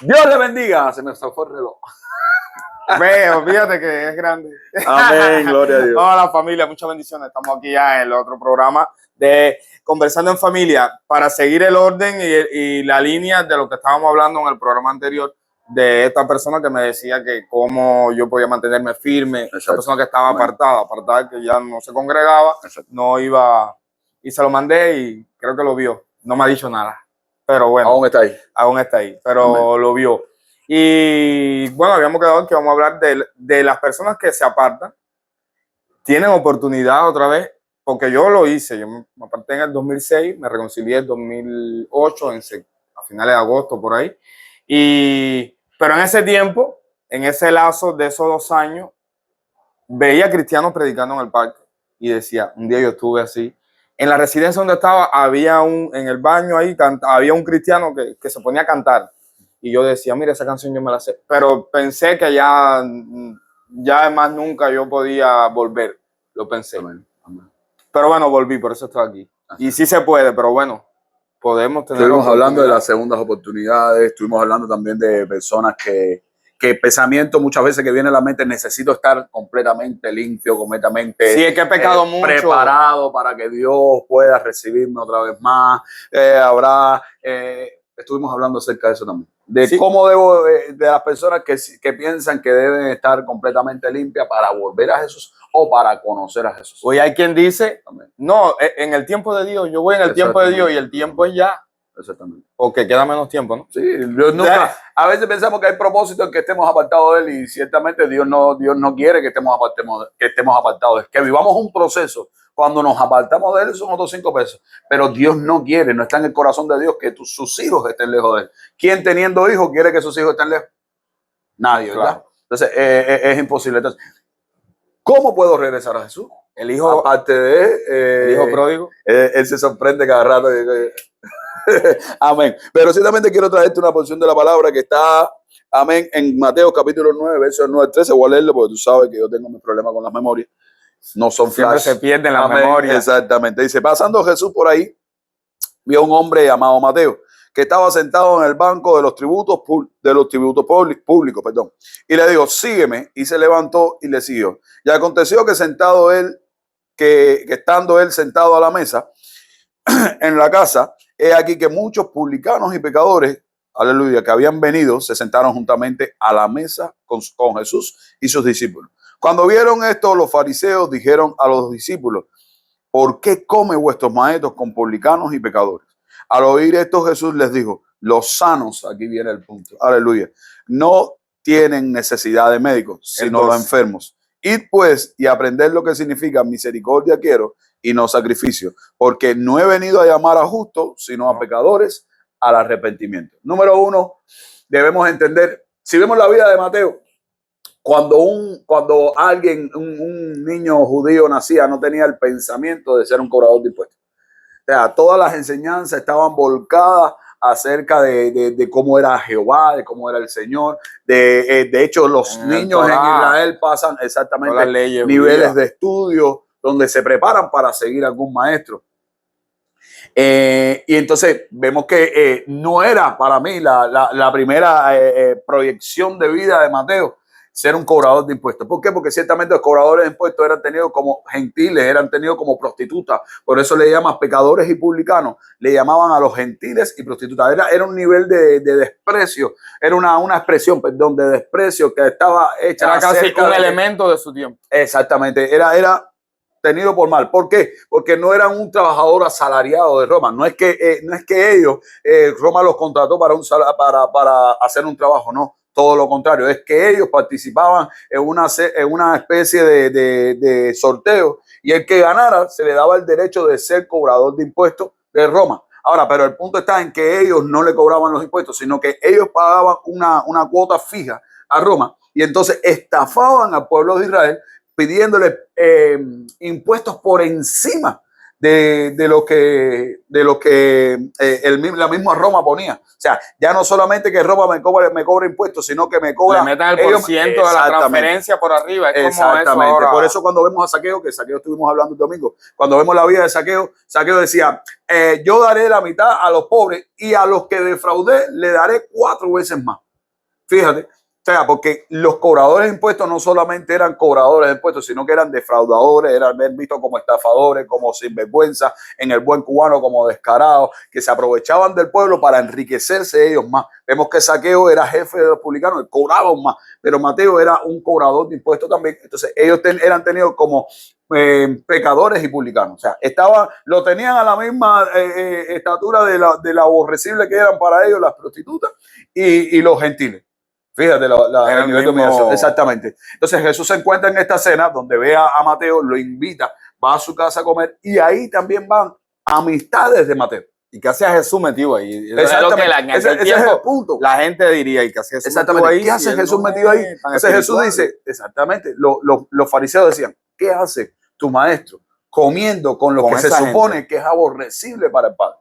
Dios le bendiga. Se me zafó el reloj. Veo, fíjate que es grande. Amén, gloria a Dios. Hola familia, muchas bendiciones. Estamos aquí ya en el otro programa de Conversando en Familia para seguir el orden y la línea de lo que estábamos hablando en el programa anterior de esta persona que me decía que cómo yo podía mantenerme firme. Esa persona que estaba apartada, que ya no se congregaba, no iba, y se lo mandé y creo que lo vio. No me ha dicho nada, pero bueno. Aún está ahí. Aún está ahí, pero Amén. Lo vio. Y bueno, habíamos quedado en que vamos a hablar de las personas que se apartan, tienen oportunidad otra vez, porque yo lo hice, yo me aparté en el 2006, me reconcilié en 2008, a finales de agosto por ahí, pero en ese tiempo, en ese lazo de esos 2 años, veía cristianos predicando en el parque y decía, un día yo estuve así, en la residencia donde estaba, en el baño ahí, había un cristiano que se ponía a cantar. Y yo decía, mira, esa canción yo me la sé. Pero pensé que ya más nunca yo podía volver. Lo pensé. Amén. Pero bueno, volví, por eso estoy aquí. Y sí se puede, pero bueno, podemos tener. Estuvimos hablando de las segundas oportunidades, estuvimos hablando también de personas que pensamiento muchas veces que viene a la mente, necesito estar completamente limpio, completamente sí, es que he pecado mucho, preparado para que Dios pueda recibirme otra vez más. Estuvimos hablando acerca de eso también, de cómo debo, de las personas que piensan que deben estar completamente limpias para volver a Jesús o para conocer a Jesús. Hoy hay quien dice, no, en el tiempo de Dios, yo voy en el tiempo de Dios y el tiempo es ya. Exactamente. Porque queda menos tiempo, ¿no? Sí, a veces pensamos que hay propósito en que estemos apartados de Él y ciertamente Dios no quiere que estemos apartados. Que vivamos un proceso. Cuando nos apartamos de Él son otros 5 pesos. Pero Dios no quiere, no está en el corazón de Dios que sus hijos estén lejos de Él. ¿Quién teniendo hijos quiere que sus hijos estén lejos? Nadie, ¿verdad? Claro. Entonces es imposible. Entonces, ¿cómo puedo regresar a Jesús? El hijo, aparte de el hijo pródigo. Él se sorprende cada rato. Amén. Pero ciertamente quiero traerte una porción de la palabra que está, amén, en Mateo capítulo 9, versos 9 al 13. Voy a leerlo porque tú sabes que yo tengo mi problema con las memorias. No son siempre flash. Se pierden las memorias. Exactamente. Dice, pasando Jesús por ahí, vio un hombre llamado Mateo que estaba sentado en el banco de los tributos públicos, perdón. Y le dijo, sígueme. Y se levantó y le siguió. Y aconteció que estando él sentado a la mesa en la casa, he aquí que muchos publicanos y pecadores, aleluya, que habían venido, se sentaron juntamente a la mesa con Jesús y sus discípulos. Cuando vieron esto, los fariseos dijeron a los discípulos, ¿por qué come vuestros maestros con publicanos y pecadores? Al oír esto, Jesús les dijo, los sanos, aquí viene el punto, aleluya, no tienen necesidad de médicos, sino los enfermos. Id pues y aprended lo que significa misericordia quiero y no sacrificio, porque no he venido a llamar a justos, sino a pecadores al arrepentimiento. Número 1, debemos entender, si vemos la vida de Mateo, cuando alguien, un niño judío nacía, no tenía el pensamiento de ser un cobrador de impuestos. O sea, todas las enseñanzas estaban volcadas acerca de cómo era Jehová, de cómo era el Señor. De hecho, los niños en Israel pasan exactamente niveles de estudio donde se preparan para seguir algún maestro. Y entonces vemos que no era para mí la primera proyección de vida de Mateo ser un cobrador de impuestos. ¿Por qué? Porque ciertamente los cobradores de impuestos eran tenidos como gentiles, eran tenidos como prostitutas. Por eso le llaman pecadores y publicanos. Le llamaban a los gentiles y prostitutas. Era un nivel de desprecio, era una expresión, perdón, de desprecio que estaba hecha. Era casi un elemento de su tiempo. Exactamente, era tenido por mal. ¿Por qué? Porque no eran un trabajador asalariado de Roma. No es que ellos, Roma los contrató para hacer un trabajo, no. Todo lo contrario, es que ellos participaban en una especie de sorteo y el que ganara se le daba el derecho de ser cobrador de impuestos de Roma. Ahora, pero el punto está en que ellos no le cobraban los impuestos, sino que ellos pagaban una cuota fija a Roma y entonces estafaban al pueblo de Israel pidiéndole impuestos por encima de lo que la misma Roma ponía. O sea, ya no solamente que Roma me cobra impuestos, sino que me cobra. Le metan el porciento de la transferencia por arriba. Es exactamente. Como eso ahora. Por eso cuando vemos a Zaqueo, que Zaqueo estuvimos hablando el domingo, cuando vemos la vida de Zaqueo, Zaqueo decía, yo daré la mitad a los pobres y a los que defraudé le daré 4 veces más. Fíjate. O sea, porque los cobradores de impuestos no solamente eran cobradores de impuestos, sino que eran defraudadores, eran vistos como estafadores, como sinvergüenza, en el buen cubano como descarados, que se aprovechaban del pueblo para enriquecerse ellos más. Vemos que Zaqueo era jefe de los publicanos, cobraban más, pero Mateo era un cobrador de impuestos también. Entonces ellos eran tenidos como pecadores y publicanos. O sea, lo tenían a la misma estatura de la aborrecible que eran para ellos las prostitutas y los gentiles. Fíjate el nivel de humillación. Exactamente. Entonces Jesús se encuentra en esta cena donde ve a Mateo, lo invita, va a su casa a comer y ahí también van amistades de Mateo. ¿Y qué hacía Jesús metido ahí? Exactamente. Ese es el punto. La gente diría, ¿y qué hacía Jesús exactamente metido ahí? ¿Qué hace Jesús metido ahí? Entonces Jesús dice, exactamente, los fariseos decían, ¿qué hace tu maestro comiendo con lo que se supone que es aborrecible para el Padre?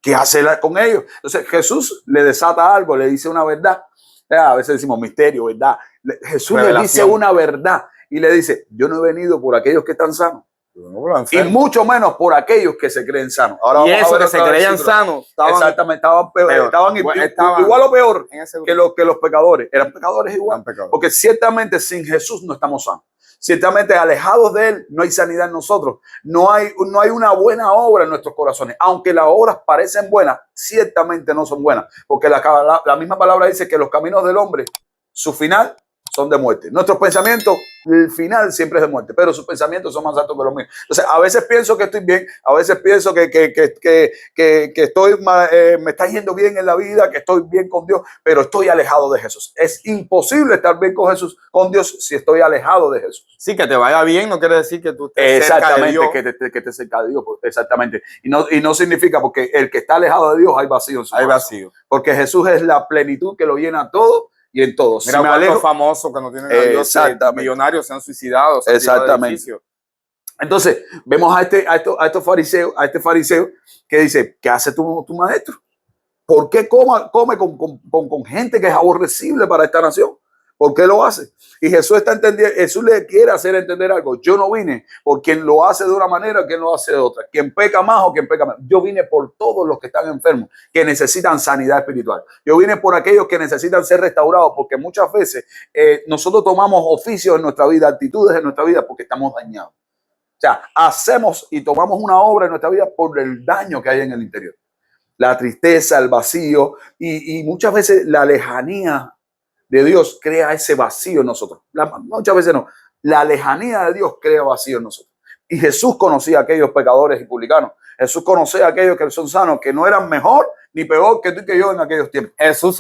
¿Qué hace con ellos? Entonces Jesús le desata algo, le dice una verdad. A veces decimos misterio, ¿verdad? Jesús le dice una verdad y le dice, yo no he venido por aquellos que están sanos. Y mucho menos por aquellos que se creen sanos. Ahora y eso que se creían sanos. Estaban igual o peor que los pecadores. Eran pecadores igual. Porque ciertamente sin Jesús no estamos sanos. Ciertamente alejados de Él no hay sanidad en nosotros. No hay una buena obra en nuestros corazones. Aunque las obras parecen buenas, ciertamente no son buenas. Porque la misma palabra dice que los caminos del hombre, su final son de muerte. Nuestros pensamientos, el final siempre es de muerte, pero sus pensamientos son más altos que los míos. Entonces, a veces pienso que estoy bien, a veces pienso que me está yendo bien en la vida, que estoy bien con Dios, pero estoy alejado de Jesús. Es imposible estar bien con Jesús, con Dios, si estoy alejado de Jesús. Sí, que te vaya bien no quiere decir que tú estés cerca de Dios. Que estés cerca de Dios, exactamente. Y no significa, porque el que está alejado de Dios hay vacío en su corazón. Vacío. Porque Jesús es la plenitud que lo llena todo y en todos. Mira, cuántos famosos que no tienen a Dios, millonarios se han suicidado. Exactamente. Entonces, vemos a este fariseo que dice, ¿qué hace tu maestro? ¿Por qué come con gente que es aborrecible para esta nación? ¿Por qué lo hace? Y Jesús le quiere hacer entender algo. Yo no vine por quien lo hace de una manera, quien lo hace de otra. Quien peca más o quien peca menos. Yo vine por todos los que están enfermos, que necesitan sanidad espiritual. Yo vine por aquellos que necesitan ser restaurados, porque muchas veces nosotros tomamos oficios en nuestra vida, actitudes en nuestra vida, porque estamos dañados. O sea, hacemos y tomamos una obra en nuestra vida por el daño que hay en el interior. La tristeza, el vacío y muchas veces la lejanía de Dios crea ese vacío en nosotros. Muchas veces no. La lejanía de Dios crea vacío en nosotros. Y Jesús conocía a aquellos pecadores y publicanos. Jesús conocía a aquellos que son sanos, que no eran mejor ni peor que tú y que yo en aquellos tiempos. Jesús,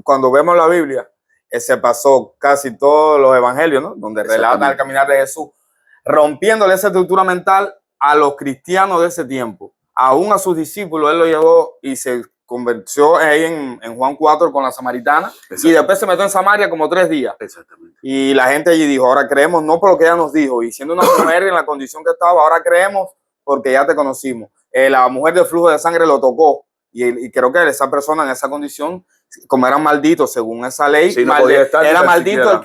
cuando vemos la Biblia, se pasó casi todos los evangelios, ¿no? Donde relata el caminar de Jesús, rompiéndole esa estructura mental a los cristianos de ese tiempo. Aún a sus discípulos, él lo llevó y se convirtió ahí en Juan 4 con la samaritana y después se metió en Samaria como 3 días. Exactamente. Y la gente allí dijo, ahora creemos no por lo que ella nos dijo, y siendo una mujer en la condición que estaba, ahora creemos porque ya te conocimos. La mujer de flujo de sangre lo tocó y creo que esa persona en esa condición, como eran malditos según esa ley, sí, era maldito al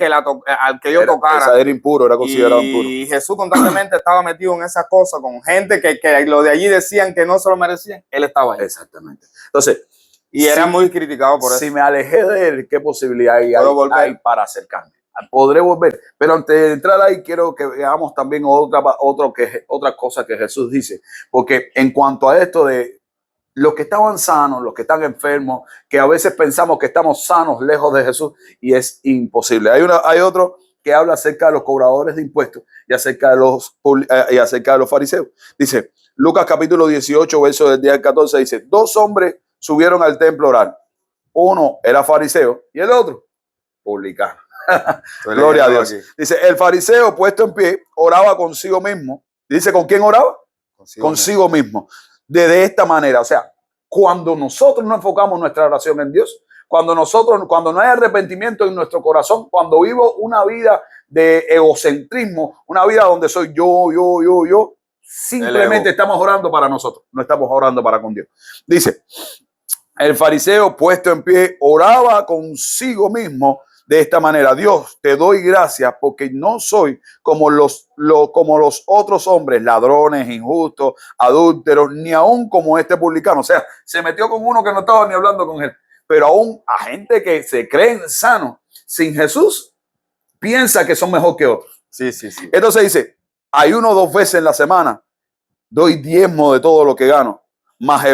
que ellos tocaran. Era impuro, era considerado impuro. Y Jesús constantemente estaba metido en esas cosas con gente que lo de allí decían que no se lo merecían. Él estaba ahí. Exactamente. Entonces, era muy criticado por eso. Si me alejé de él, ¿qué posibilidad hay para acercarme? Podré volver. Pero antes de entrar ahí, quiero que veamos también otra cosa que Jesús dice. Porque en cuanto a esto de los que estaban sanos, los que están enfermos, que a veces pensamos que estamos sanos lejos de Jesús y es imposible. Hay otro que habla acerca de los cobradores de impuestos y acerca de los fariseos. Dice, Lucas capítulo 18, verso del 10 al 14, dice, 2 hombres subieron al templo a orar. Uno era fariseo y el otro publicano. Gloria a Dios. Dice, el fariseo puesto en pie oraba consigo mismo. Dice, ¿con quién oraba? Consigo mismo. De esta manera, o sea, cuando nosotros no enfocamos nuestra oración en Dios, cuando no hay arrepentimiento en nuestro corazón, cuando vivo una vida de egocentrismo, una vida donde soy yo, simplemente estamos orando para nosotros, no estamos orando para con Dios. Dice, el fariseo puesto en pie oraba consigo mismo de esta manera: Dios, te doy gracias porque no soy como los otros hombres, ladrones, injustos, adúlteros, ni aún como este publicano. O sea, se metió con uno que no estaba ni hablando con él. pero aún a gente que se creen sanos sin Jesús, piensa que son mejor que otros. Sí, sí, sí. Entonces dice, ayuno 2 veces en la semana, doy diezmo de todo lo que gano, más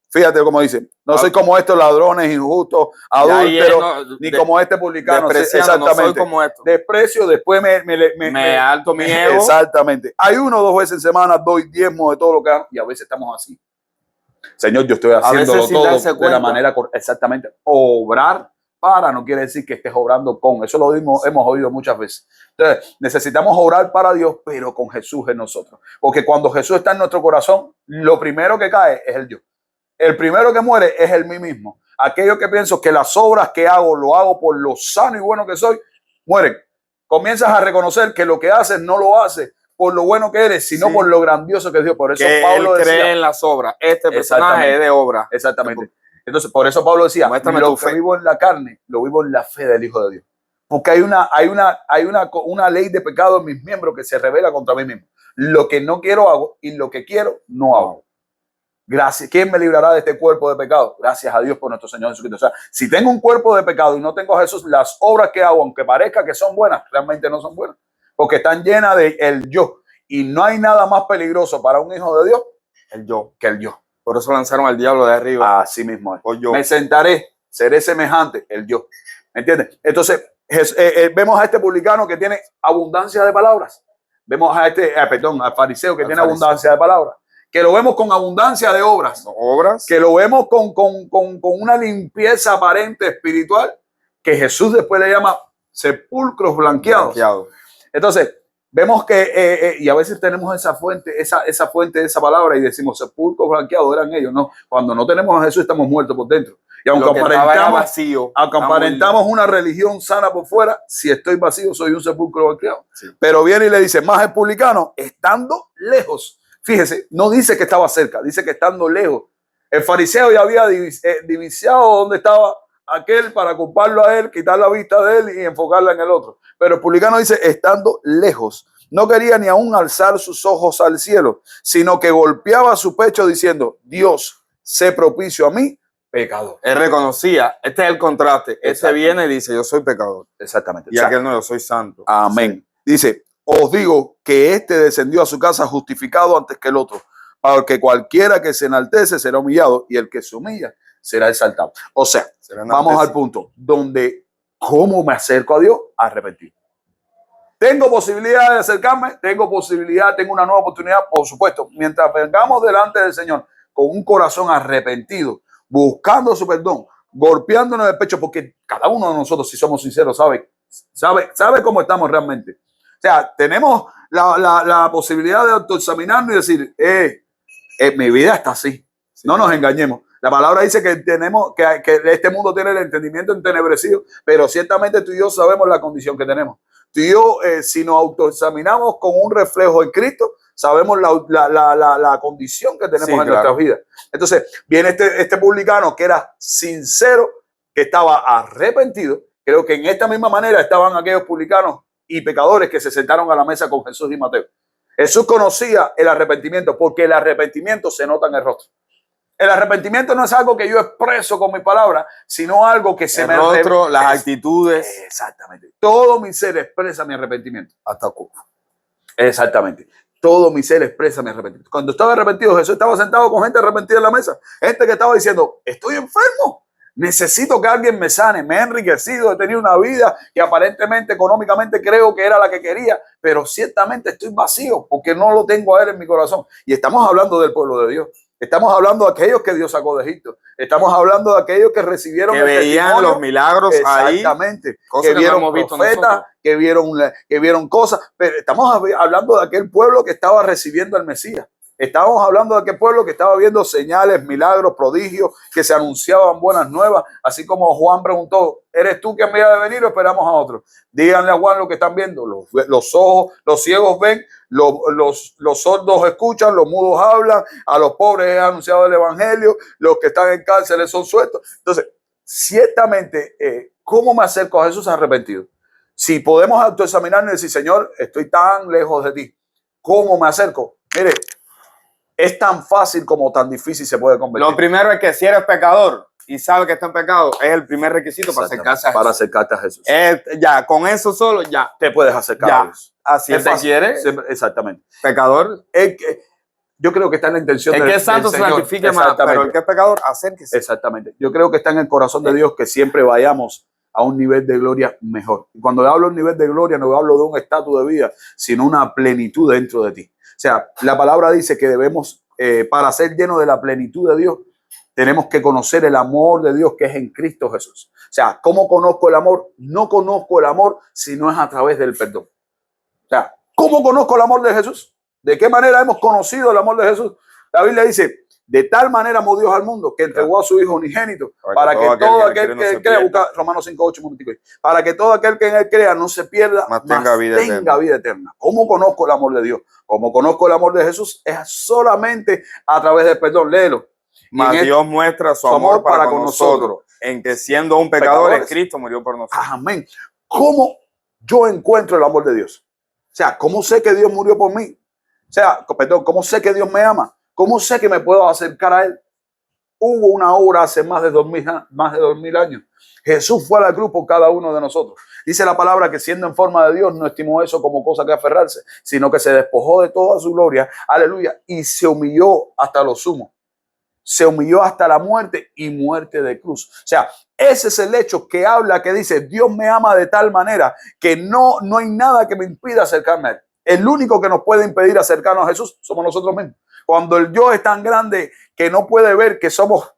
fíjate cómo dice, no soy como estos ladrones injustos, adúlteros, ni como este publicano. Exactamente. No soy como esto. Desprecio, después me alto mi ego. Exactamente. Ayuno 2 veces en semana, doy diezmo de todo lo que gano, y a veces estamos así. Señor, yo estoy haciéndolo todo de la manera correcta. Exactamente. Obrar para no quiere decir que estés obrando con. Eso lo hemos oído muchas veces. Entonces, necesitamos orar para Dios, pero con Jesús en nosotros. Porque cuando Jesús está en nuestro corazón, lo primero que cae es el Dios. El primero que muere es el mí mismo. Aquello que pienso que las obras que hago, lo hago por lo sano y bueno que soy, mueren. Comienzas a reconocer que lo que haces no lo haces por lo bueno que eres, sino por lo grandioso que es Dios. Por eso que Pablo él cree decía, en las obras. Este personaje es de obra. Exactamente. Entonces, por eso Pablo decía, lo que vivo en la carne, lo vivo en la fe del Hijo de Dios. Porque hay una ley de pecado en mis miembros que se revela contra mí mismo. Lo que no quiero hago y lo que quiero no hago. Gracias. ¿Quién me librará de este cuerpo de pecado? Gracias a Dios por nuestro Señor Jesucristo. O sea, si tengo un cuerpo de pecado y no tengo a Jesús, las obras que hago, aunque parezca que son buenas, realmente no son buenas. Porque están llenas de el yo. Y no hay nada más peligroso para un hijo de Dios el yo. Que el yo. Por eso lanzaron al diablo de arriba. Así mismo es. Yo. Me sentaré, seré semejante, el yo. ¿Me entiendes? Entonces, vemos a este publicano que tiene abundancia de palabras. Vemos a al fariseo que tiene abundancia de palabras. Que lo vemos con abundancia de obras. Que lo vemos con una limpieza aparente espiritual que Jesús después le llama sepulcros blanqueados. Entonces, vemos que, y a veces tenemos esa fuente de esa palabra y decimos sepulcros blanqueados, eran ellos, no. Cuando no tenemos a Jesús estamos muertos por dentro. Y aunque aparentamos una religión sana por fuera, si estoy vacío soy un sepulcro blanqueado. Sí. Pero viene y le dice, más el publicano, estando lejos. Fíjese, no dice que estaba cerca, dice que estando lejos. El fariseo ya había divisado dónde estaba aquel para culparlo a él, quitar la vista de él y enfocarla en el otro. Pero el publicano dice, estando lejos, no quería ni aún alzar sus ojos al cielo, sino que golpeaba su pecho diciendo, Dios, sé propicio a mí, pecador. Él reconocía, este es el contraste, este viene y dice, yo soy pecador. Exactamente. Y aquel no, yo soy santo. Amén. Sí. Dice, os digo que este descendió a su casa justificado antes que el otro, porque cualquiera que se enaltece será humillado y el que se humilla será exaltado. O sea, vamos al punto donde, ¿cómo me acerco a Dios? Arrepentido. ¿Tengo posibilidad de acercarme? Tengo una nueva oportunidad, por supuesto. Mientras vengamos delante del Señor con un corazón arrepentido, buscando su perdón, golpeándonos el pecho, porque cada uno de nosotros, si somos sinceros, sabe cómo estamos realmente. O sea, tenemos la posibilidad de autoexaminarnos y decir, mi vida está así. Sí, no nos engañemos. La palabra dice que tenemos que este mundo tiene el entendimiento entenebrecido, pero ciertamente tú y yo sabemos la condición que tenemos. Tú y yo, si nos autoexaminamos con un reflejo en Cristo, sabemos la condición que tenemos en nuestras vidas. Entonces, viene este publicano que era sincero, que estaba arrepentido. Creo que en esta misma manera estaban aquellos publicanos y pecadores que se sentaron a la mesa con Jesús y Mateo. Jesús conocía el arrepentimiento porque el arrepentimiento se nota en el rostro. El arrepentimiento no es algo que yo expreso con mi palabra, sino algo que se me rostro, las actitudes. Exactamente. Todo mi ser expresa mi arrepentimiento. Hasta Cuba. Exactamente. Todo mi ser expresa mi arrepentimiento. Cuando estaba arrepentido, Jesús estaba sentado con gente arrepentida en la mesa. Gente que estaba diciendo, estoy enfermo. Necesito que alguien me sane. Me he enriquecido, he tenido una vida que aparentemente, económicamente creo que era la que quería, pero ciertamente estoy vacío porque no lo tengo a él en mi corazón. Y estamos hablando del pueblo de Dios. Estamos hablando de aquellos que Dios sacó de Egipto. Estamos hablando de aquellos que recibieron que veían los milagros ahí. Exactamente. Que vieron profetas, que vieron cosas. Pero estamos hablando de aquel pueblo que estaba recibiendo al Mesías. Estamos hablando de aquel pueblo que estaba viendo señales, milagros, prodigios, que se anunciaban buenas nuevas. Así como Juan preguntó, ¿eres tú que me ha de venir o esperamos a otro? Díganle a Juan lo que están viendo. Los ojos, los ciegos ven, los sordos escuchan, los mudos hablan, a los pobres es anunciado el evangelio, los que están en cárceles son sueltos. Entonces, ciertamente, ¿cómo me acerco a Jesús arrepentido? Si podemos autoexaminarnos y decir, Señor, estoy tan lejos de ti, ¿cómo me acerco? Mire, es tan fácil como tan difícil se puede convertir. Lo primero es que si eres pecador y sabes que está en pecado, es el primer requisito para acercarse a Jesús. Para acercarte a Jesús. Ya, con eso solo, ya. Te puedes acercar Ya. a Dios. Así Es te fácil. quiere, Exactamente. pecador. Yo creo que está en la intención El que es santo se santifique más, pero el que es pecador, acérquese. Exactamente. Yo creo que está en el corazón de Dios que siempre vayamos a un nivel de gloria mejor. Y cuando hablo de un nivel de gloria, no hablo de un estatus de vida, sino una plenitud dentro de ti. O sea, la palabra dice que debemos, para ser llenos de la plenitud de Dios, tenemos que conocer el amor de Dios que es en Cristo Jesús. O sea, ¿cómo conozco el amor? No conozco el amor si no es a través del perdón. O sea, ¿cómo conozco el amor de Jesús? ¿De qué manera hemos conocido el amor de Jesús? La Biblia dice, de tal manera amó Dios al mundo que entregó a su Hijo unigénito para que todo aquel que crea, busca Romanos 5:8, para que todo aquel que en él crea no se pierda, más tenga vida eterna. ¿Cómo conozco el amor de Dios? ¿Cómo conozco el amor de Jesús? Es solamente a través del perdón. Léelo. Mas Dios muestra su amor para con nosotros, en que siendo un pecador, Cristo murió por nosotros. Amén. ¿Cómo yo encuentro el amor de Dios? O sea, ¿cómo sé que Dios murió por mí? O sea, perdón, ¿cómo sé que Dios me ama? ¿Cómo sé que me puedo acercar a Él? Hubo una obra hace más de 2000 años. Jesús fue a la cruz por cada uno de nosotros. Dice la palabra que siendo en forma de Dios no estimó eso como cosa que aferrarse, sino que se despojó de toda su gloria, aleluya, y se humilló hasta lo sumo. Se humilló hasta la muerte y muerte de cruz. O sea, ese es el hecho que habla, que dice, Dios me ama de tal manera que no hay nada que me impida acercarme a Él. El único que nos puede impedir acercarnos a Jesús somos nosotros mismos. Cuando el yo es tan grande que no puede ver que estamos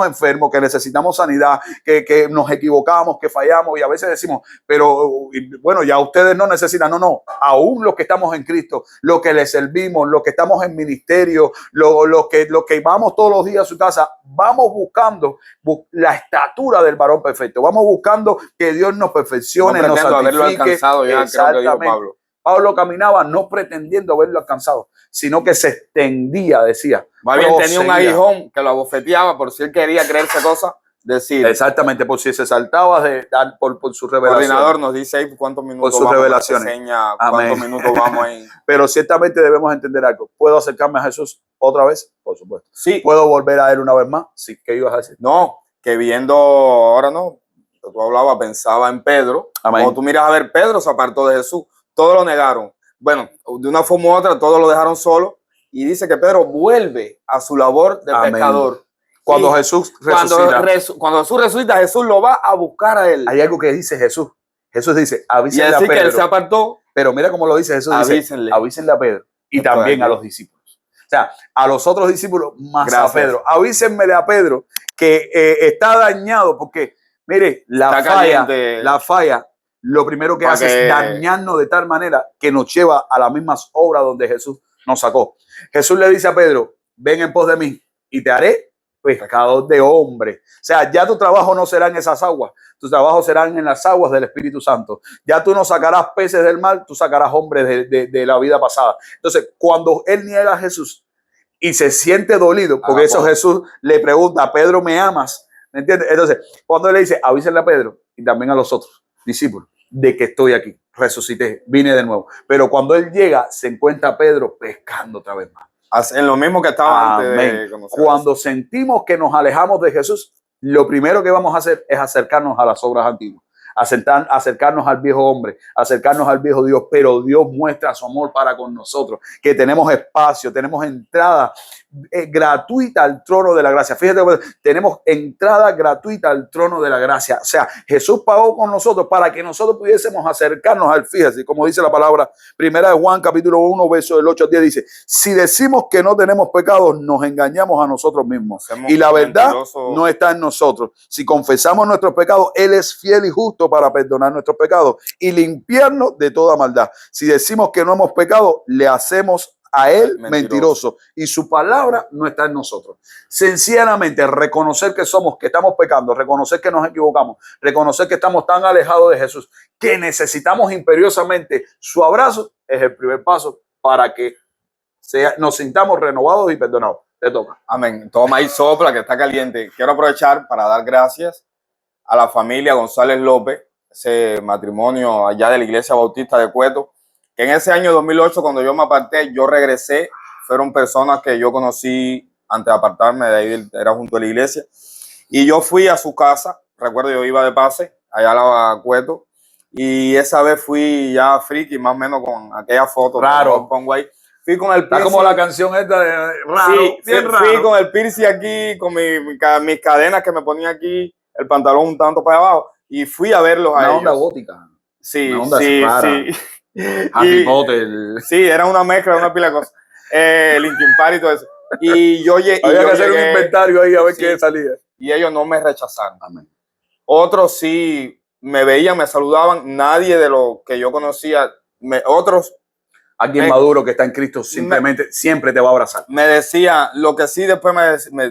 enfermos, que necesitamos sanidad, que nos equivocamos, que fallamos, y a veces decimos, pero bueno, ya ustedes no necesitan. No, aún los que estamos en Cristo, los que le servimos, los que estamos en ministerio, los que vamos todos los días a su casa, vamos buscando la estatura del varón perfecto, vamos buscando que Dios nos perfeccione, nos santifique. Haberlo alcanzado ya, creo que dijo Pablo. Pablo caminaba no pretendiendo haberlo alcanzado, sino que se extendía, decía. Más bien tenía un aguijón que lo abofeteaba por si él quería creerse cosas, decir. Exactamente, por si se saltaba por su revelación. El coordinador nos dice ahí cuántos minutos por sus revelaciones. Enseña cuántos minutos vamos ahí. Pero ciertamente debemos entender algo. ¿Puedo acercarme a Jesús otra vez? Por supuesto. Sí. ¿Puedo volver a Él una vez más? Sí. ¿Qué ibas a decir? No, que viendo, ahora no, tú hablabas, pensaba en Pedro. Amén. Cuando tú miras a ver, Pedro se apartó de Jesús. Todos lo negaron. Bueno, de una forma u otra, todos lo dejaron solo. Y dice que Pedro vuelve a su labor de pescador. Cuando Jesús resucita. Cuando Jesús resucita, Jesús lo va a buscar a él. Hay algo que dice Jesús. Jesús dice, avísenle a Pedro. Que él se apartó. Pero mira cómo lo dice Jesús. Avísenle. Dice, avísenle a Pedro. Y también a los discípulos. O sea, a los otros discípulos más a Pedro. Avísenmele a Pedro que está dañado porque, mire, la falla, lo primero que hace es dañarnos de tal manera que nos lleva a las mismas obras donde Jesús nos sacó. Jesús le dice a Pedro, ven en pos de mí y te haré pescador de hombres. O sea, ya tu trabajo no será en esas aguas, tu trabajo será en las aguas del Espíritu Santo. Ya tú no sacarás peces del mar, tú sacarás hombres de la vida pasada. Entonces, cuando él niega a Jesús y se siente dolido, porque eso Jesús le pregunta, Pedro, ¿me amas? ¿Me entiendes? Entonces, cuando él le dice, avísenle a Pedro y también a los otros discípulos de que estoy aquí, resucité, vine de nuevo. Pero cuando él llega, se encuentra Pedro pescando otra vez más. En lo mismo que estaba antes de conocer. Cuando sentimos que nos alejamos de Jesús, lo primero que vamos a hacer es acercarnos a las obras antiguas, acercarnos al viejo hombre, acercarnos al viejo Dios, pero Dios muestra su amor para con nosotros, que tenemos espacio, tenemos entrada gratuita al trono de la gracia. Fíjate, tenemos entrada gratuita al trono de la gracia. O sea, Jesús pagó con nosotros para que nosotros pudiésemos acercarnos al, fíjate, como dice la palabra, primera de Juan, capítulo 1, verso del 8 al 10, dice, si decimos que no tenemos pecados, nos engañamos a nosotros mismos y la verdad no está en nosotros. Si confesamos nuestros pecados, Él es fiel y justo para perdonar nuestros pecados y limpiarnos de toda maldad. Si decimos que no hemos pecado, le hacemos a Él mentiroso y su palabra no está en nosotros. Sencillamente reconocer que estamos pecando, reconocer que nos equivocamos, reconocer que estamos tan alejados de Jesús, que necesitamos imperiosamente su abrazo, es el primer paso para que nos sintamos renovados y perdonados. Te toca. Amén. Toma y sopla que está caliente. Quiero aprovechar para dar gracias a la familia González López, ese matrimonio allá de la Iglesia Bautista de Cueto, que en ese año 2008, cuando yo me aparté, yo regresé fueron personas que yo conocí antes de apartarme de ahí, era junto a la iglesia. Y yo fui a su casa, recuerdo, yo iba de pase allá a la Cueto, y esa vez fui ya friki, más o menos con aquella foto. Raro. Pongo ahí. Fui con el piercing. Está como la canción esta de raro, sí, bien fui raro. con el piercing aquí, con mis cadenas que me ponía aquí, el pantalón un tanto para abajo, y fui a verlos a ellos. Una onda gótica. Sí, una onda sí, rara. sí. Harry Potter. Sí, era una mezcla, una pila de cosas. Linkin Park y todo eso. Y yo Había que hacer un inventario ahí a ver qué salía. Y ellos no me rechazaron. Amén. Otros sí me veían, me saludaban. Nadie de los que yo conocía, otros. Alguien maduro que está en Cristo simplemente siempre te va a abrazar. Me decía, lo que sí después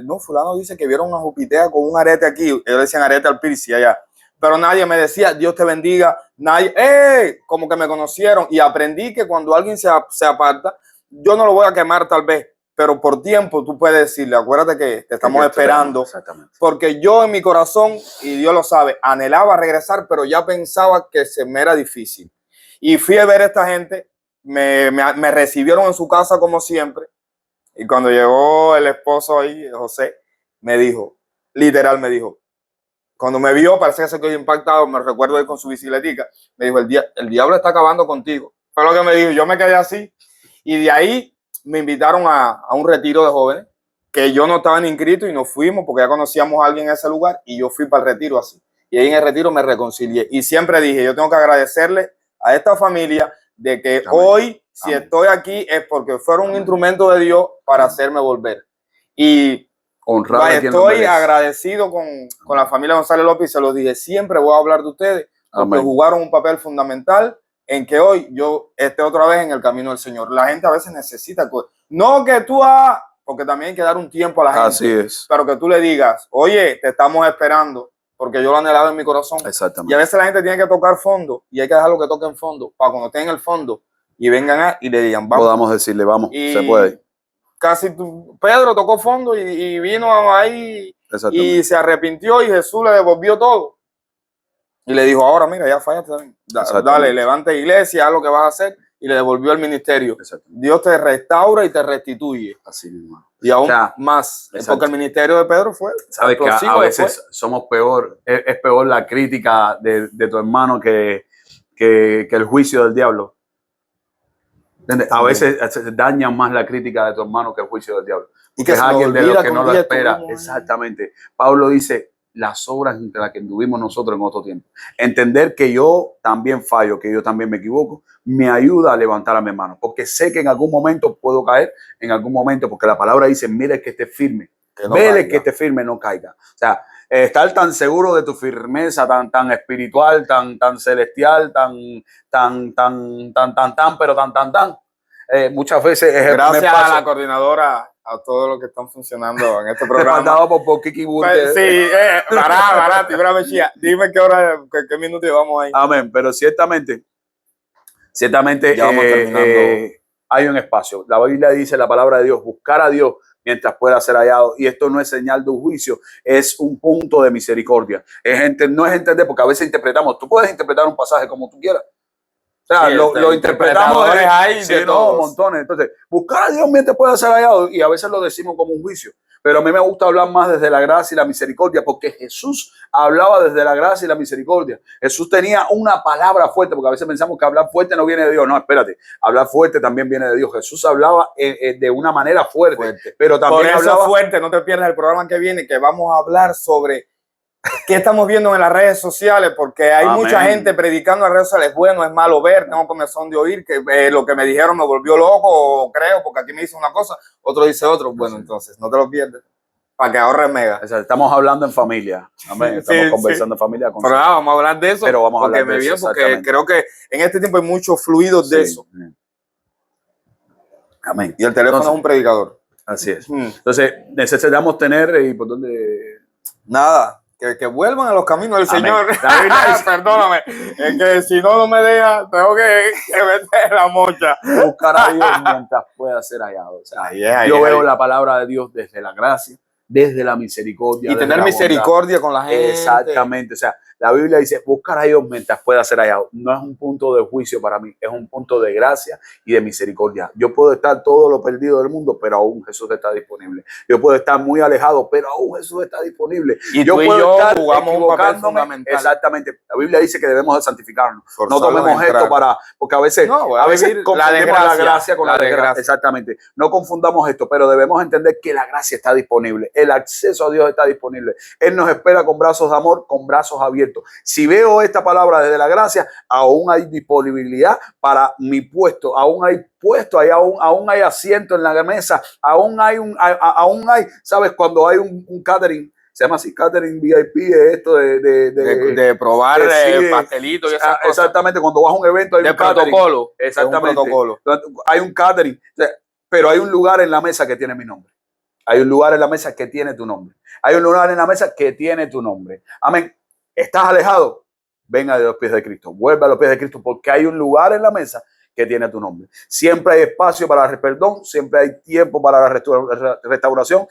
no, fulano dice que vieron una jupitea con un arete aquí. Ellos decían arete al piercing allá. Pero nadie me decía, Dios te bendiga. Nadie, como que me conocieron. Y aprendí que cuando alguien se aparta, yo no lo voy a quemar tal vez, pero por tiempo tú puedes decirle, acuérdate que te estamos esperando. Exactamente. Porque yo en mi corazón, y Dios lo sabe, anhelaba regresar, pero ya pensaba que se me era difícil. Y fui a ver a esta gente, me recibieron en su casa como siempre. Y cuando llegó el esposo ahí, José, me dijo, literal me dijo, cuando me vio, parece que se quedó impactado, me recuerdo él con su bicicletica, me dijo, el diablo está acabando contigo. Fue lo que me dijo, yo me quedé así. Y de ahí me invitaron a un retiro de jóvenes, que yo no estaba ni inscrito y nos fuimos porque ya conocíamos a alguien en ese lugar y yo fui para el retiro así. Y ahí en el retiro me reconcilié. Y siempre dije, yo tengo que agradecerle a esta familia de que hoy, si estoy aquí, es porque fueron un instrumento de Dios para hacerme volver. Y estoy agradecido con la familia González López y se los dije, siempre voy a hablar de ustedes porque jugaron un papel fundamental en que hoy yo esté otra vez en el camino del Señor. La gente a veces necesita, no que tú porque también hay que dar un tiempo a la gente. Así es. Pero que tú le digas, oye, te estamos esperando porque yo lo he anhelado en mi corazón. Exactamente. Y a veces la gente tiene que tocar fondo y hay que dejarlo que toque en fondo para cuando estén en el fondo y vengan y le digan, vamos. Podamos decirle, vamos, se puede. Casi Pedro tocó fondo y vino ahí y se arrepintió y Jesús le devolvió todo. Y le dijo, ahora mira, ya fallaste también. Dale, levanta iglesia, haz lo que vas a hacer. Y le devolvió el ministerio. Dios te restaura y te restituye. Así mismo. Y aún más. Porque el ministerio de Pedro fue. Sabes que a veces somos peor, es peor la crítica de tu hermano que el juicio del diablo. A veces dañan más la crítica de tu hermano que el juicio del diablo. Y que es alguien de los que no lo espera. Exactamente. Pablo dice, las obras entre las que anduvimos nosotros en otro tiempo. Entender que yo también fallo, que yo también me equivoco, me ayuda a levantar a mi hermano. Porque sé que en algún momento puedo caer, en algún momento, porque la palabra dice, mire que esté firme. Vele que esté firme, no caiga. O sea, estar tan seguro de tu firmeza, tan espiritual, tan celestial, muchas veces es gracias a la coordinadora, a todos los que están funcionando en este programa. por Kiki sí, dime qué hora, qué minuto llevamos ahí. Amén, pero ciertamente hay un espacio. La Biblia dice, la palabra de Dios, buscar a Dios mientras pueda ser hallado. Y esto no es señal de un juicio, es un punto de misericordia. No es entender, porque a veces interpretamos, tú puedes interpretar un pasaje como tú quieras. O sea, lo interpretamos montones. Entonces, buscar a Dios mientras pueda ser hallado, y a veces lo decimos como un juicio. Pero a mí me gusta hablar más desde la gracia y la misericordia, porque Jesús hablaba desde la gracia y la misericordia. Jesús tenía una palabra fuerte, porque a veces pensamos que hablar fuerte no viene de Dios. No, espérate, hablar fuerte también viene de Dios. Jesús hablaba de una manera fuerte. Pero también por eso fuerte, no te pierdas el programa que viene, que vamos a hablar sobre qué estamos viendo en las redes sociales, porque hay mucha gente predicando en las redes sociales, bueno, es malo ver, tengo comezón de oír, que lo que me dijeron me volvió loco, creo, porque aquí me dice una cosa, otro dice otro. Bueno, entonces, no te lo pierdes, para que ahorres mega. Estamos hablando en familia, amén. Estamos conversando en familia. Pero vamos a hablar de eso, pero vamos a hablar de eso, porque creo que en este tiempo hay muchos fluidos de eso. Amén. Y el teléfono es un predicador. Así es. Entonces, necesitamos tener, ¿y por dónde? Nada. Que vuelvan a los caminos del Señor. Perdóname. Es que si no me deja, tengo que meter la mocha. Buscar a Dios mientras pueda ser hallado. O sea, yo veo la palabra de Dios desde la gracia, desde la misericordia. Y tener misericordia con la gente. Exactamente. O sea, La Biblia dice, buscar a Dios mientras pueda ser hallado. No es un punto de juicio para mí, es un punto de gracia y de misericordia. Yo puedo estar todo lo perdido del mundo, pero aún Jesús está disponible. Yo puedo estar muy alejado, pero aún Jesús está disponible. Y yo tú y puedo yo estar jugamos un papel equivocándome. fundamental. Exactamente. La Biblia dice que debemos de santificarnos. Forzarlos No tomemos a entrar. esto para, porque a veces confundimos la gracia con la desgracia. Exactamente. No confundamos esto, pero debemos entender que la gracia está disponible. El acceso a Dios está disponible. Él nos espera con brazos de amor, con brazos abiertos. Si veo esta palabra desde la gracia, aún hay disponibilidad para mi puesto, aún hay puesto, aún hay asiento en la mesa, aún hay, ¿sabes? Cuando hay un catering, se llama así catering VIP, esto de probar pastelitos y esas cosas. Exactamente, cuando vas a un evento hay de un catering. protocolo. Exactamente. Un protocolo. Hay un catering, pero hay un lugar en la mesa que tiene mi nombre. Hay un lugar en la mesa que tiene tu nombre. Hay un lugar en la mesa que tiene tu nombre. Amén. ¿Estás alejado? Venga de los pies de Cristo. Vuelve a los pies de Cristo porque hay un lugar en la mesa que tiene tu nombre. Siempre hay espacio para el perdón. Siempre hay tiempo para la restauración.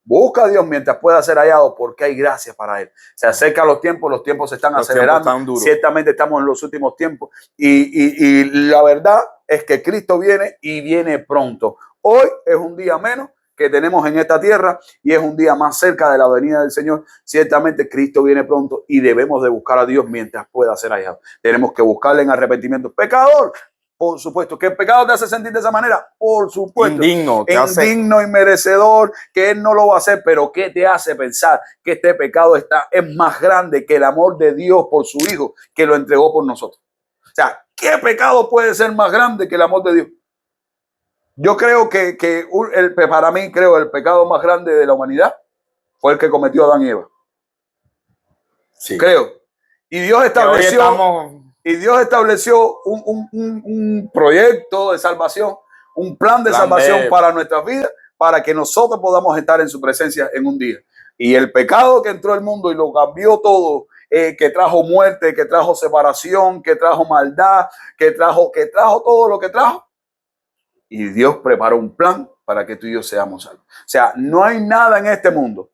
Busca a Dios mientras pueda ser hallado porque hay gracia para Él. Se acercan los tiempos se están acelerando. Ciertamente estamos en los últimos tiempos. Y la verdad es que Cristo viene y viene pronto. Hoy es un día menos que tenemos en esta tierra y es un día más cerca de la venida del Señor. Ciertamente Cristo viene pronto y debemos de buscar a Dios mientras pueda ser hallado. Tenemos que buscarle en arrepentimiento. Pecador, por supuesto. ¿Que el pecado te hace sentir de esa manera? Por supuesto. Indigno y merecedor, que Él no lo va a hacer, pero ¿qué te hace pensar que este pecado es más grande que el amor de Dios por su Hijo que lo entregó por nosotros? O sea, ¿qué pecado puede ser más grande que el amor de Dios? Yo creo para mí, el pecado más grande de la humanidad fue el que cometió Adán y Eva. Sí. Creo. Y Dios estableció un proyecto de salvación, un plan de salvación para nuestras vidas, para que nosotros podamos estar en su presencia en un día. Y el pecado que entró al mundo y lo cambió todo, que trajo muerte, que trajo separación, que trajo maldad, que trajo todo lo que trajo. Y Dios preparó un plan para que tú y yo seamos salvos. O sea, no hay nada en este mundo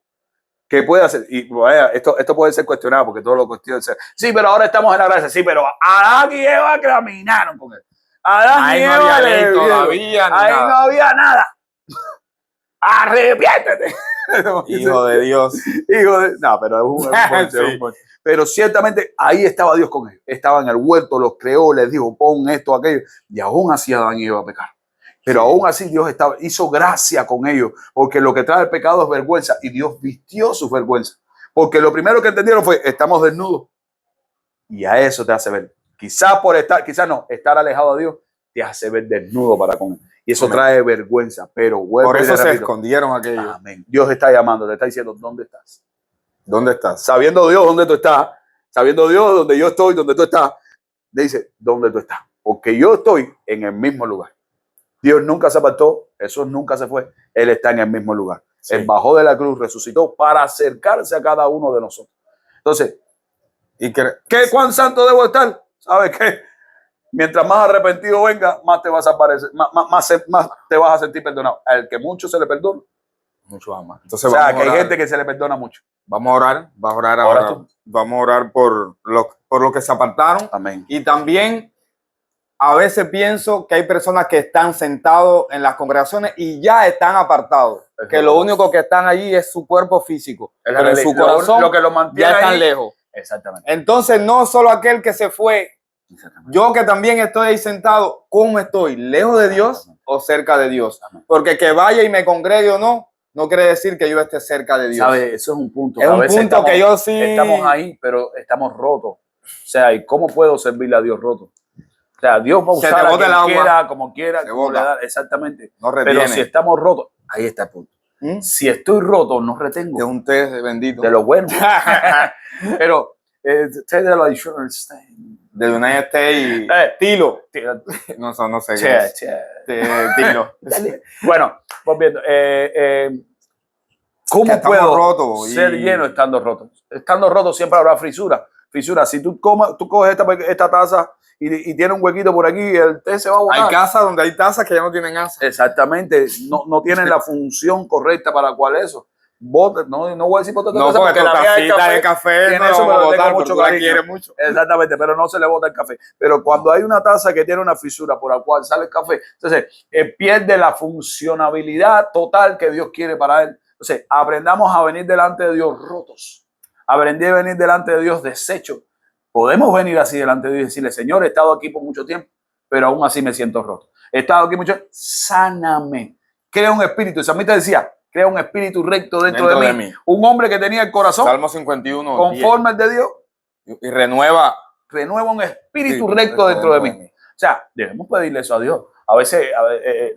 que pueda hacer. Y vaya, esto puede ser cuestionado porque todo lo cuestiona. Sí, pero ahora estamos en la gracia. Sí, pero Adán y Eva caminaron con él. Adán y Eva no había ley todavía. Ahí no había nada. Arrepiéntete. Hijo de Dios. No, pero es un Pero ciertamente ahí estaba Dios con ellos. Estaba en el huerto, los creó, les dijo, pon esto, aquello. Y aún así Adán y Eva pecaron. Pero aún así Dios hizo gracia con ellos, porque lo que trae el pecado es vergüenza y Dios vistió su vergüenza. Porque lo primero que entendieron fue, estamos desnudos. Y a eso te hace ver. Quizás estar alejado de Dios te hace ver desnudo para con Él. Y eso trae vergüenza, pero por eso se escondieron aquellos. Amén. Dios está llamando, te está diciendo, ¿dónde estás? ¿Dónde estás? Sabiendo Dios dónde tú estás, sabiendo Dios donde yo estoy, donde tú estás, le dice, ¿dónde tú estás? Porque yo estoy en el mismo lugar. Dios nunca se apartó, Jesús nunca se fue, Él está en el mismo lugar. Sí. Él bajó de la cruz, resucitó para acercarse a cada uno de nosotros. Entonces, ¿cuán santo debo estar? ¿Sabes qué? Mientras más arrepentido venga, más te vas a aparecer, más te vas a sentir perdonado. Al que mucho se le perdona, mucho ama. Entonces, que hay gente que se le perdona mucho. Vamos a orar ahora. Vamos a orar por lo que se apartaron. Amén. Y también a veces pienso que hay personas que están sentados en las congregaciones y ya están apartados. Que lo único que están allí es su cuerpo físico. Pero en su corazón lo que lo mantiene ya están lejos. Exactamente. Entonces, no solo aquel que se fue, yo que también estoy ahí sentado, ¿cómo estoy? ¿Lejos de Dios o cerca de Dios? Porque que vaya y me congregue o no quiere decir que yo esté cerca de Dios. ¿Sabe? Eso es un punto. Es un punto que yo sí... Estamos ahí, pero estamos rotos. O sea, ¿y cómo puedo servirle a Dios roto? O sea, Dios va a usar a quien quiera, como quiera, como le da, exactamente. No retiene. Pero si estamos rotos, ahí está el punto. Si estoy roto, no retengo. De un té bendito. De lo bueno. Pero, té de la insurance. De United States. Tilo. No sé. Tilo. Bueno, volviendo. ¿Cómo puedo ser lleno estando roto? Estando roto siempre habrá fisura. Si tú coges esta taza y tiene un huequito por aquí, el té se va a botar. Hay casas donde hay tazas que ya no tienen asa. Exactamente, no tienen la función correcta para cual eso. no voy a decir bótate No, taza porque tu tacita de café tiene no eso, lo pero vamos a le tengo botar, mucho pero tú la cariño. quieres mucho. Exactamente, pero no se le bota el café. Pero cuando hay una taza que tiene una fisura por la cual sale el café, entonces pierde la funcionabilidad total que Dios quiere para él. Entonces, aprendamos a venir delante de Dios rotos. Aprendí a venir delante de Dios deshechos. Podemos venir así delante de Dios y decirle, Señor, he estado aquí por mucho tiempo, pero aún así me siento roto. He estado aquí mucho tiempo, sáname. Crea un espíritu. El salmista decía, crea un espíritu recto dentro de mí. Un hombre que tenía el corazón Salmo 51, conforme al de Dios. Y renueva un espíritu recto dentro de mí. O sea, debemos pedirle eso a Dios. A veces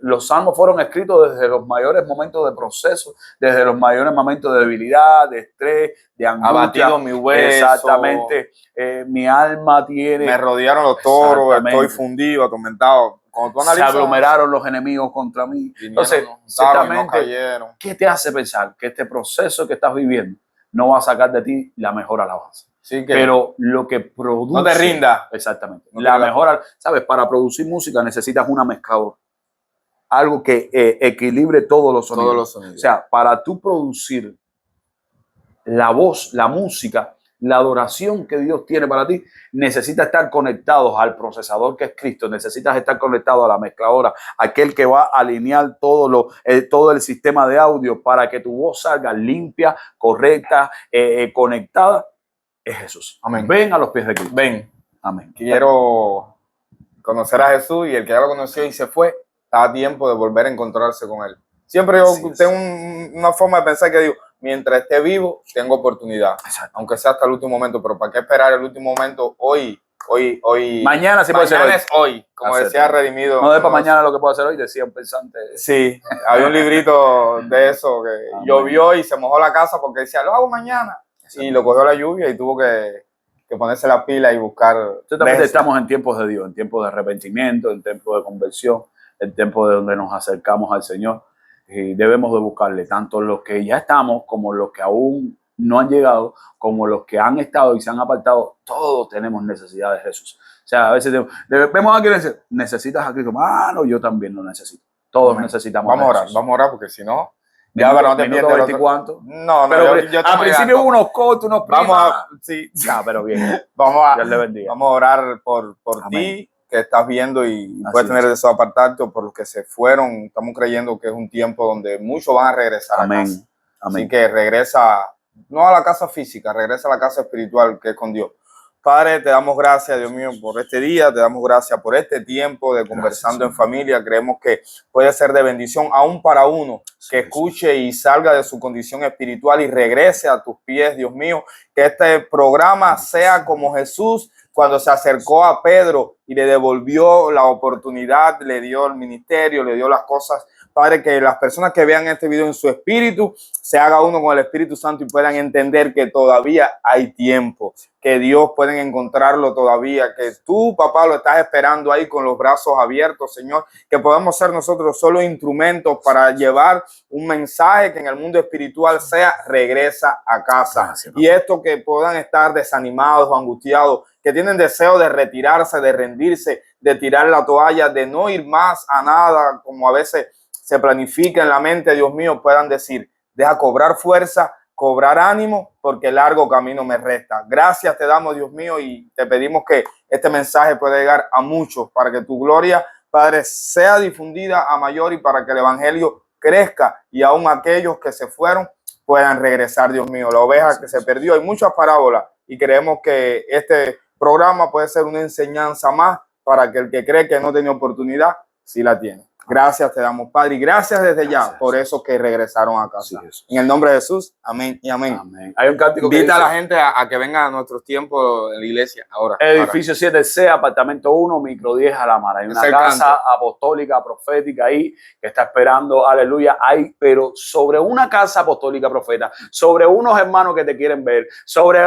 los salmos fueron escritos desde los mayores momentos de proceso, desde los mayores momentos de debilidad, de estrés, de angustia. Abatido mi hueso. Exactamente. Mi alma tiene... Me rodearon los toros, estoy fundido, atormentado. Cuando tú analizas, se aglomeraron los enemigos contra mí. Entonces, exactamente, ¿qué te hace pensar que este proceso que estás viviendo no va a sacar de ti la mejor alabanza? Sí, que pero lo que produce... No te rindas. Exactamente. No la mejor, ¿sabes? Para producir música necesitas una mezcladora. Algo que equilibre todos los sonidos. Todos los sonidos. O sea, para tú producir la voz, la música, la adoración que Dios tiene para ti, necesitas estar conectados al procesador que es Cristo, necesitas estar conectado a la mezcladora, aquel que va a alinear todo el sistema de audio para que tu voz salga limpia, correcta, conectada. Es Jesús. Amén. Ven a los pies de Cristo. Ven. Amén. Quiero conocer a Jesús y el que ya lo conoció y se fue, está a tiempo de volver a encontrarse con él. Siempre yo tengo una forma de pensar que digo, mientras esté vivo, tengo oportunidad. Exacto. Aunque sea hasta el último momento, pero ¿para qué esperar el último momento? Hoy. Mañana sí puede ser hoy. Mañana es hoy, como decía Redimido. No de para mañana lo que puedo hacer hoy, decía un pensante. Sí, había un librito de eso que llovió y se mojó la casa porque decía, lo hago mañana. Y lo cogió la lluvia y tuvo que ponerse la pila y buscar. Ciertamente estamos en tiempos de Dios, en tiempos de arrepentimiento, en tiempos de conversión, en tiempos de donde nos acercamos al Señor. Y debemos de buscarle, tanto los que ya estamos como los que aún no han llegado, como los que han estado y se han apartado. Todos tenemos necesidad de Jesús. O sea, a veces vemos a quien dice, necesitas a Cristo. No, yo también lo necesito. Todos necesitamos vamos a orar porque si no... Ya, pero no te pierdes el cuánto. No, pero yo al principio hubo unos cortos, unos primas. Vamos a, sí. Ya, pero bien. Dios le bendiga. Vamos a orar por ti, que estás viendo y puedes tener deseo de apartarte, o por los que se fueron. Estamos creyendo que es un tiempo donde muchos van a regresar a casa. Así que regresa, no a la casa física, regresa a la casa espiritual que es con Dios. Padre, te damos gracias, Dios mío, por este día, te damos gracias por este tiempo de conversando en familia. Creemos que puede ser de bendición aún para uno que escuche y salga de su condición espiritual y regrese a tus pies, Dios mío. Que este programa sea como Jesús cuando se acercó a Pedro y le devolvió la oportunidad, le dio el ministerio, le dio las cosas. Padre, que las personas que vean este video en su espíritu se haga uno con el Espíritu Santo y puedan entender que todavía hay tiempo, que Dios pueden encontrarlo todavía, que tú, papá, lo estás esperando ahí con los brazos abiertos, Señor, que podamos ser nosotros solo instrumentos para llevar un mensaje que en el mundo espiritual sea regresa a casa. Gracias, y esto que puedan estar desanimados o angustiados, que tienen deseo de retirarse, de rendirse, de tirar la toalla, de no ir más a nada, como a veces se planifica en la mente, Dios mío, puedan decir, deja cobrar fuerza, cobrar ánimo, porque largo camino me resta. Gracias te damos, Dios mío, y te pedimos que este mensaje pueda llegar a muchos para que tu gloria, Padre, sea difundida a mayor y para que el evangelio crezca y aún aquellos que se fueron puedan regresar, Dios mío. La oveja que se perdió, hay muchas parábolas y creemos que este programa puede ser una enseñanza más para que el que cree que no tiene oportunidad, sí la tiene. Gracias te damos, Padre, y gracias desde ya por esos que regresaron a casa. En el nombre de Jesús, amén y amén. Hay un cántico que invita dice, a la gente a que venga a nuestros tiempos en la iglesia ahora. Edificio 7C, apartamento 1, micro 10 a la mar. Hay una casa apostólica, profética ahí que está esperando, aleluya. Hay, pero sobre una casa apostólica profeta, sobre unos hermanos que te quieren ver, sobre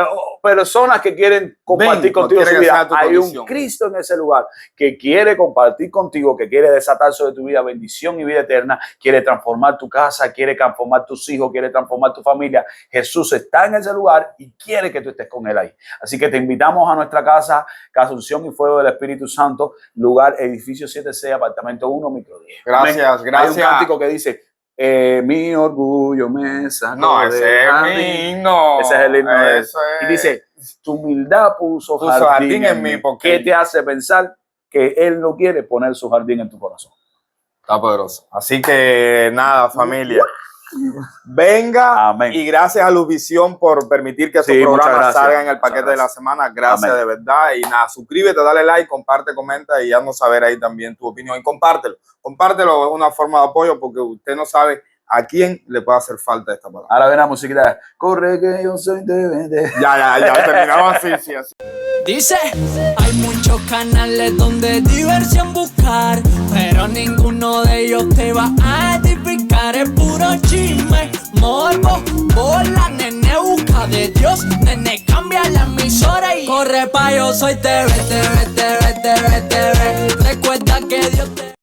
personas que quieren compartir contigo su vida. Hay un Cristo en ese lugar que quiere compartir contigo, que quiere desatar sobre tu vida bendición y vida eterna, quiere transformar tu casa, quiere transformar tus hijos, quiere transformar tu familia. Jesús está en ese lugar y quiere que tú estés con él ahí. Así que te invitamos a nuestra casa, Casa Unción y Fuego del Espíritu Santo, lugar edificio 7C, apartamento 1, micro 10. Gracias, Amén. gracias. Hay un cántico que dice, Mi orgullo me sacó No, ese del es jardín. mi himno. Ese es el himno de él. Eso Y es. dice, tu humildad puso jardín en mí. porque- ¿Qué te hace pensar que él no quiere poner su jardín en tu corazón? Está poderoso. Así que nada, familia. Venga. Amén. Y gracias a Luzvisión por permitir que estos Sí, muchas programas gracias. salgan en el Muchas paquete de la gracias. semana. Gracias Amén. de verdad. Y nada, suscríbete, dale like, comparte, comenta y haznos saber ahí también tu opinión. Y compártelo. Compártelo, es una forma de apoyo porque usted no sabe a quién le puede hacer falta esta palabra. Ahora ven la musiquita. Corre que yo soy de... Ya, terminamos así, sí, así. Dice, hay muchos canales donde diversión buscar, pero ninguno de ellos te va a edificar. Es puro chisme, morbo, bola, nene busca de Dios, nene cambia la emisora y corre pa' Yo Soy TV. Recuerda que Dios te